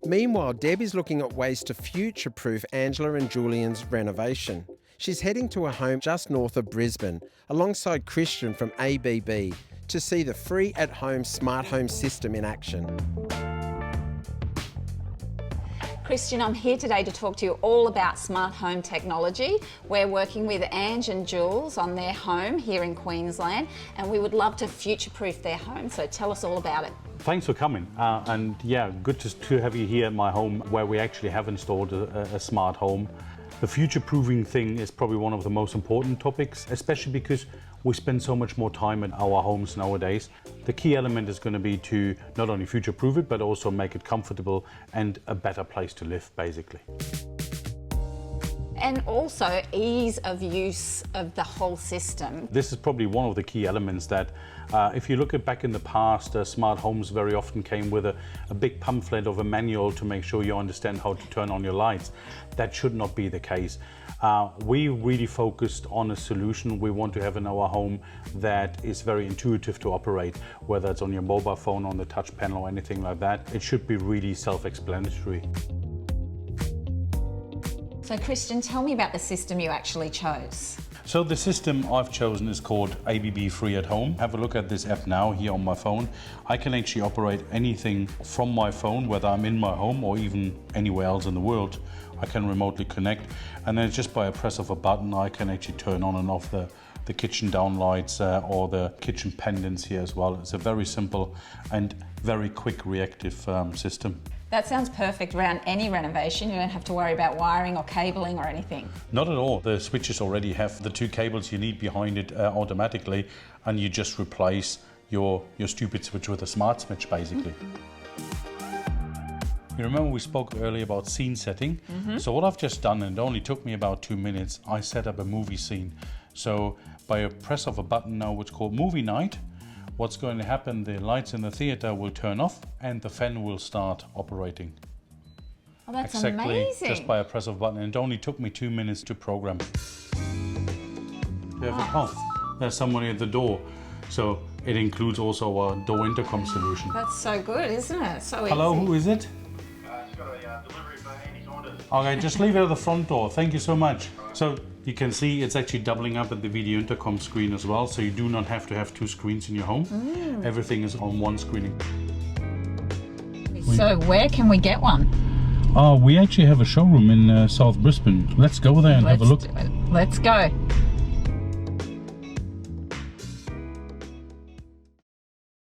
Meanwhile, Deb is looking at ways to future-proof Angela and Julian's renovation. She's heading to a home just north of Brisbane, alongside Christian from ABB, to see the free at-home smart home system in action. Christian, I'm here today to talk to you all about smart home technology. We're working with Ange and Jules on their home here in Queensland, and we would love to future-proof their home, so tell us all about it. Thanks for coming, and yeah, good to have you here at my home where we actually have installed a smart home. The future-proofing thing is probably one of the most important topics, especially because we spend so much more time in our homes nowadays. The key element is going to be to not only future-proof it, but also make it comfortable and a better place to live, basically. And also ease of use of the whole system. This is probably one of the key elements that if you look at back in the past, smart homes very often came with a big pamphlet of a manual to make sure you understand how to turn on your lights. That should not be the case. We really focused on a solution we want to have in our home that is very intuitive to operate, whether it's on your mobile phone, on the touch panel or anything like that. It should be really self-explanatory. So Christian, tell me about the system you actually chose. So the system I've chosen is called ABB Free at Home. Have a look at this app now here on my phone. I can actually operate anything from my phone, whether I'm in my home or even anywhere else in the world. I can remotely connect, and then just by a press of a button I can actually turn on and off the kitchen downlights or the kitchen pendants here as well. It's a very simple and very quick reactive system. That sounds perfect around any renovation. You don't have to worry about wiring or cabling or anything. Not at all. The switches already have the two cables you need behind it automatically, and you just replace your stupid switch with a smart switch, basically. You remember we spoke earlier about scene setting? So what I've just done, and it only took me about 2 minutes, I set up a movie scene. So by a press of a button now, what's called movie night, what's going to happen, the lights in the theater will turn off and the fan will start operating. Oh, that's exactly, amazing. just by a press of a button. It only took me 2 minutes to program. There's someone at the door. So it includes also a door intercom solution. That's so good, isn't it? So easy. Hello, who is it? It's got a delivery for Andy Saunders. Okay, just leave it at the front door. Thank you so much. So you can see it's actually doubling up at the video intercom screen as well, so you do not have to have two screens in your home. Everything is on one screen. So where can we get one? We actually have a showroom in South Brisbane. Let's go there and have a look. Let's go.